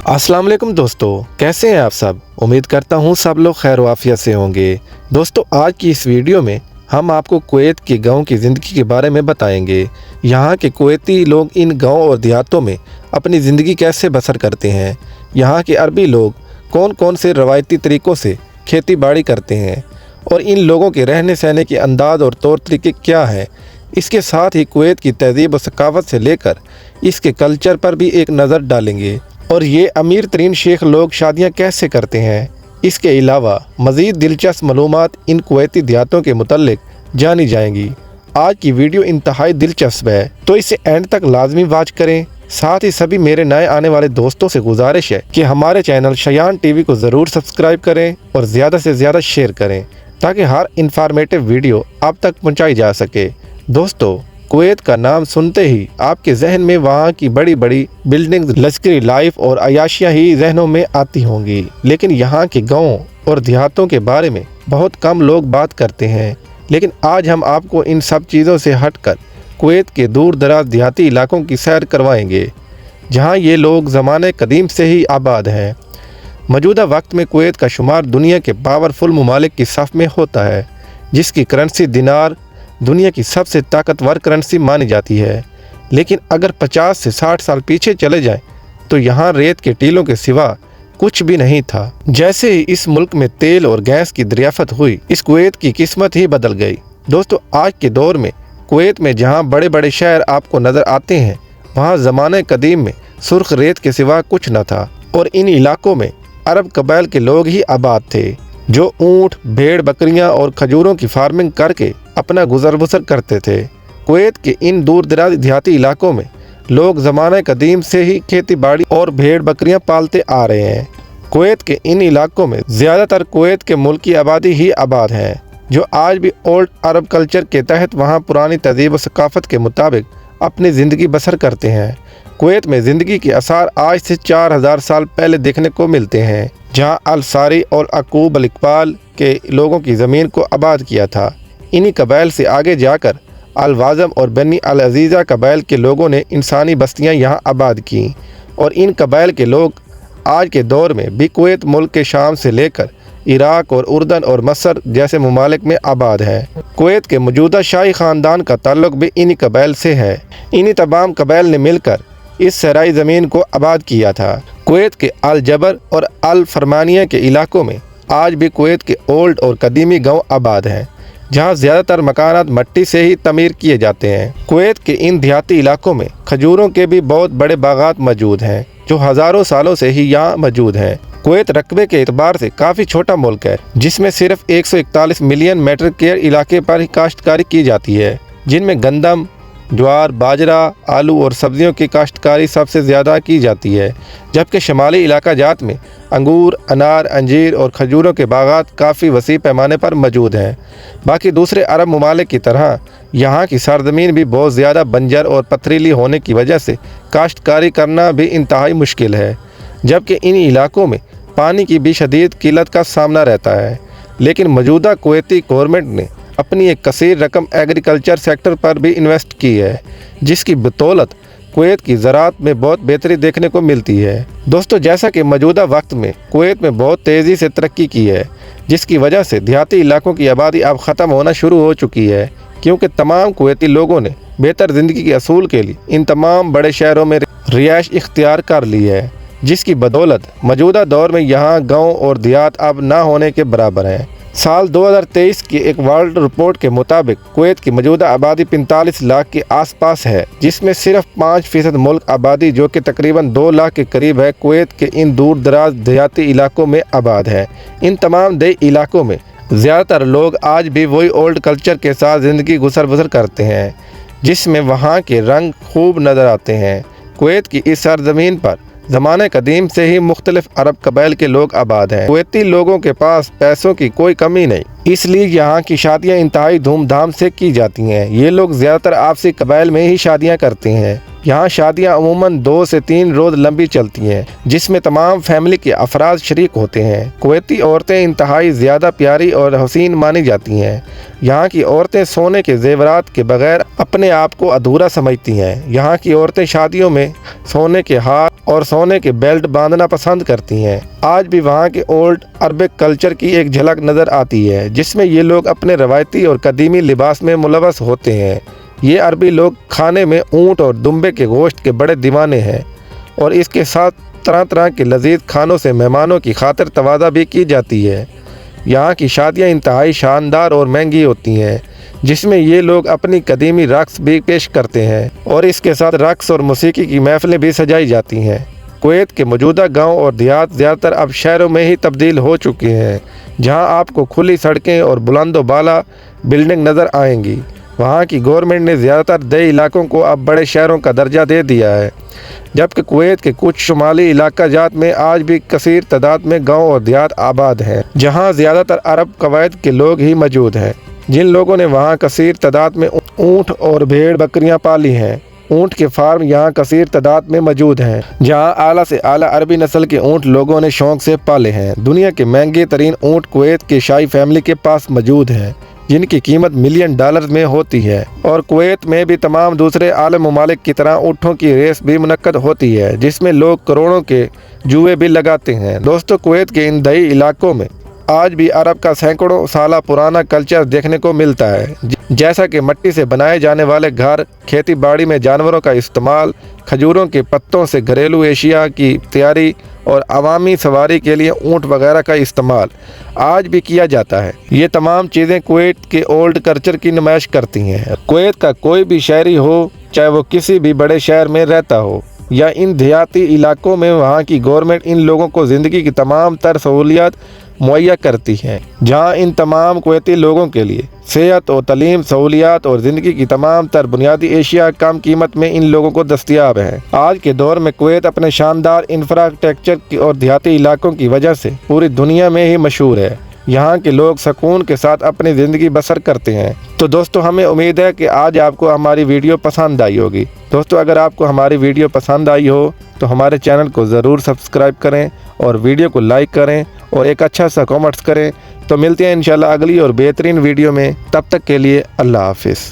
अस्सलाम वालेकुम दोस्तों, कैसे हैं आप सब। उम्मीद करता हूं सब लोग खैर वाफियत से होंगे। दोस्तों, आज की इस वीडियो में हम आपको कुवैत के गांव की ज़िंदगी के बारे में बताएंगे। यहां के कुवैती लोग इन गांव और देहातों में अपनी ज़िंदगी कैसे बसर करते हैं, यहां के अरबी लोग कौन कौन से रवायती तरीक़ों से खेती बाड़ी करते हैं और इन लोगों के रहने सहने के अंदाज़ और तौर तरीके क्या हैं। इसके साथ ही कुवैत की तहज़ीब और सकाफ़त से लेकर इसके कल्चर पर भी एक नज़र डालेंगे और ये अमीर तरीन शेख लोग शादियां कैसे करते हैं। इसके अलावा मज़ीद दिलचस्प मालूमात इन कुवैती देहातों के मुतल्लिक जानी जाएंगी। आज की वीडियो इंतहाई दिलचस्प है, तो इसे एंड तक लाजमी वॉच करें। साथ ही सभी मेरे नए आने वाले दोस्तों से गुजारिश है कि हमारे चैनल शयान टीवी को ज़रूर सब्सक्राइब करें और ज़्यादा से ज़्यादा शेयर करें ताकि हर इंफॉर्मेटिव वीडियो आप तक पहुँचाई जा सके। दोस्तों, कुवैत का नाम सुनते ही आपके जहन में वहाँ की बड़ी बड़ी बिल्डिंग्स, लश्करी लाइफ और अयाशियाँ ही जहनों में आती होंगी, लेकिन यहाँ के गाँव और देहातों के बारे में बहुत कम लोग बात करते हैं। लेकिन आज हम आपको इन सब चीज़ों से हटकर कुवैत के दूर दराज देहाती इलाकों की सैर करवाएंगे, जहाँ ये लोग ज़माने कदीम से ही आबाद हैं। मौजूदा वक्त में कुवैत का शुमार दुनिया के पावरफुल ममालिक की सफ़ में होता है, जिसकी करेंसी दिनार दुनिया की सबसे ताकतवर करेंसी मानी जाती है। लेकिन अगर 50 से 60 साल पीछे चले जाएं, तो यहाँ रेत के टीलों के सिवा कुछ भी नहीं था। जैसे ही इस मुल्क में तेल और गैस की दरियाफत हुई, इस कुवैत की किस्मत ही बदल गई। दोस्तों, आज के दौर में कुवैत में जहाँ बड़े बड़े शहर आपको नज़र आते हैं, वहाँ ज़माने कदीम में सुर्ख रेत के सिवा कुछ न था और इन इलाकों में अरब कबाइल के लोग ही आबाद थे, जो ऊँट, भेड़, बकरियाँ और खजूरों की फार्मिंग करके अपना गुजर बसर करते थे। कुवैत के इन दूर दराज देहाती इलाकों में लोग ज़माने कदीम से ही खेती बाड़ी और भेड़ बकरियां पालते आ रहे हैं। कुवैत के इन इलाकों में ज़्यादातर कुवैत के मुल्की आबादी ही आबाद है, जो आज भी ओल्ड अरब कल्चर के तहत वहां पुरानी तहज़ीब और सकाफ़त के मुताबिक अपनी ज़िंदगी बसर करते हैं। कुवैत में ज़िंदगी के आसार आज से 4000 साल पहले देखने को मिलते हैं, जहाँ अल-सारी और अकूब अल-इकबाल के लोगों की ज़मीन को आबाद किया था। इन्हीं कबाइल से आगे जाकर अल-वाज़म और बनी अल-अज़ीज़ा कबाइल के लोगों ने इंसानी बस्तियां यहां आबाद की और इन कबाइल के लोग आज के दौर में भी कुवैत मुल्क के शाम से लेकर इराक और उर्दन और मसर जैसे ममालिक में आबाद हैं। कुवैत के मौजूदा शाही ख़ानदान का ताल्लुक भी इन्हीं कबाइल से है। इन्हीं तमाम कबाइल ने मिलकर इस सहराई ज़मीन को आबाद किया था। कुवैत के अल-जबर और अल-फरमानिया के इलाकों में आज भी कुवैत के ओल्ड और कदीमी गाँव आबाद हैं, जहाँ ज़्यादातर मकानात मट्टी से ही तमीर किए जाते हैं। कुवैत के इन देहाती इलाकों में खजूरों के भी बहुत बड़े बागात मौजूद हैं, जो हज़ारों सालों से ही यहाँ मौजूद हैं। कुवैत रकबे के एतबार से काफ़ी छोटा मुल्क है, जिसमें सिर्फ 141 मिलियन मीटर स्क्वायर इलाके पर ही काश्तकारी की जाती है, जिनमें गंदम, ज्वार, बाजरा, आलू और सब्जियों की काश्तकारी सबसे ज़्यादा की जाती है, जबकि शमाली इलाका जात में अंगूर, अनार, अंजीर और खजूरों के बागात काफ़ी वसी पैमाने पर मौजूद हैं। बाकी दूसरे अरब ममालिक की तरह यहाँ की सरजमीन भी बहुत ज़्यादा बंजर और पथरीली होने की वजह से काश्तकारी करना भी इंतहाई मुश्किल है, जबकि इन इलाकों में पानी की भी शदीद किल्लत का सामना रहता है। लेकिन मौजूदा कुवैती गवर्नमेंट ने अपनी एक कसीर रकम एग्रीकल्चर सेक्टर पर भी इन्वेस्ट की है, जिसकी बदौलत कुवैत की ज़राअत में बहुत बेहतरी देखने को मिलती है। दोस्तों, जैसा कि मौजूदा वक्त में कुवैत में बहुत तेज़ी से तरक्की की है, जिसकी वजह से देहाती इलाकों की आबादी अब ख़त्म होना शुरू हो चुकी है, क्योंकि तमाम कुवैती लोगों ने बेहतर ज़िंदगी के असूल के लिए इन तमाम बड़े शहरों में रिहाइश इख्तियार कर ली है, जिसकी बदौलत मौजूदा दौर में यहाँ गाँव और देहात अब ना होने के बराबर हैं। साल 2023 की एक वर्ल्ड रिपोर्ट के मुताबिक कुवैत की मौजूदा आबादी 45 लाख के आसपास है, जिसमें सिर्फ 5% मुल्क आबादी, जो कि तकरीबन 2 लाख के करीब है, कुवैत के इन दूर दराज देहाती इलाकों में आबाद है। इन तमाम देहाती इलाकों में ज़्यादातर लोग आज भी वही ओल्ड कल्चर के साथ ज़िंदगी गुजर बसर करते हैं, जिसमें वहाँ के रंग खूब नज़र आते हैं। कुवैत की इस सरजमीन पर ज़माने कदीम से ही मुख्तलिफ अरब कबाइल के लोग आबाद हैं। कुवैती लोगों के पास पैसों की कोई कमी नहीं, इसलिए यहाँ की शादियाँ इंतहाई धूमधाम से की जाती हैं। ये लोग ज़्यादातर आपसी कबाइल में ही शादियाँ करते हैं, यहाँ शादियाँ अमूमन 2 से 3 रोज़ लंबी चलती हैं, जिसमें तमाम फैमिली के अफराद शरीक होते हैं। कुवैती औरतें इंतहाई ज़्यादा प्यारी और हसीन मानी जाती हैं। यहाँ की औरतें सोने के जेवरात के बगैर अपने आप को अधूरा समझती हैं। यहाँ की औरतें शादियों में सोने के हार और सोने के बेल्ट बांधना पसंद करती हैं। आज भी वहाँ के ओल्ड अरबिक कल्चर की एक झलक नज़र आती है, जिसमें ये लोग अपने रवायती और कदीमी लिबास में मुलव्वस होते हैं। ये अरबी लोग खाने में ऊँट और दुम्बे के गोश्त के बड़े दीवाने हैं और इसके साथ तरह तरह के लजीज खानों से मेहमानों की खातिर तवाज़ा भी की जाती है। यहाँ की शादियाँ इंतहाई शानदार और महंगी होती हैं, जिसमें ये लोग अपनी कदीमी रक़्स भी पेश करते हैं और इसके साथ रक़्स और मौसीकी की महफिलें भी सजाई जाती हैं। कुवैत के मौजूदा गांव और देहात ज़्यादातर अब शहरों में ही तब्दील हो चुके हैं, जहां आपको खुली सड़कें और बुलंद बाला बिल्डिंग नज़र आएंगी। वहां की गवर्नमेंट ने ज़्यादातर देही इलाकों को अब बड़े शहरों का दर्जा दे दिया है, जबकि कुवैत के कुछ शुमाली इलाका जात में आज भी कसीर तादाद में गाँव और देहात आबाद हैं, जहाँ ज़्यादातर अरब कबाइल के लोग ही मौजूद हैं, जिन लोगों ने वहाँ कसीर तादाद में ऊँट और भेड़ बकरियाँ पाली हैं। ऊँट के फार्म यहाँ कसीर तादाद में मौजूद हैं, जहाँ आला से आला अरबी नस्ल के ऊँट लोगों ने शौक से पाले हैं। दुनिया के महंगे तरीन ऊँट कुवैत के शाही फैमिली के पास मौजूद हैं, जिनकी कीमत मिलियन डॉलर में होती है। और कुवैत में भी तमाम दूसरे आलम ममालिक की तरह ऊँटों की रेस भी मुनक्कद होती है, जिसमें लोग करोड़ों के जुए भी लगाते हैं। दोस्तों, कुवैत के इन दही इलाकों में आज भी अरब का सैकड़ों साल पुराना कल्चर देखने को मिलता है, जैसा कि मिट्टी से बनाए जाने वाले घर, खेती बाड़ी में जानवरों का इस्तेमाल, खजूरों के पत्तों से घरेलू एशिया की तैयारी और अवामी सवारी के लिए ऊँट वगैरह का इस्तेमाल आज भी किया जाता है। ये तमाम चीज़ें कुवैत के ओल्ड कल्चर की नुमाइश करती हैं। कुवैत का कोई भी शहरी हो, चाहे वो किसी भी बड़े शहर में रहता हो या इन देहाती इलाकों में, वहाँ की गवर्नमेंट इन लोगों को ज़िंदगी की तमाम तर सहूलियात मुहैया करती हैं, जहाँ इन तमाम कुवैती लोगों के लिए सेहत और तालीम सहूलियात और ज़िंदगी की तमाम तर बुनियादी एशिया कम कीमत में इन लोगों को दस्तियाब हैं। आज के दौर में कुवैत अपने शानदार इंफ्रास्ट्रक्चर और देहाती इलाकों की वजह से पूरी दुनिया में ही मशहूर है। यहाँ के लोग सुकून के साथ अपनी ज़िंदगी बसर करते हैं। तो दोस्तों, हमें उम्मीद है कि आज आपको हमारी वीडियो पसंद आई होगी। दोस्तों, अगर आपको हमारी वीडियो पसंद आई हो तो हमारे चैनल को ज़रूर सब्सक्राइब करें और वीडियो को लाइक करें और एक अच्छा सा कमेंट्स करें। तो मिलते हैं इंशाल्लाह अगली और बेहतरीन वीडियो में। तब तक के लिए अल्लाह हाफिज़।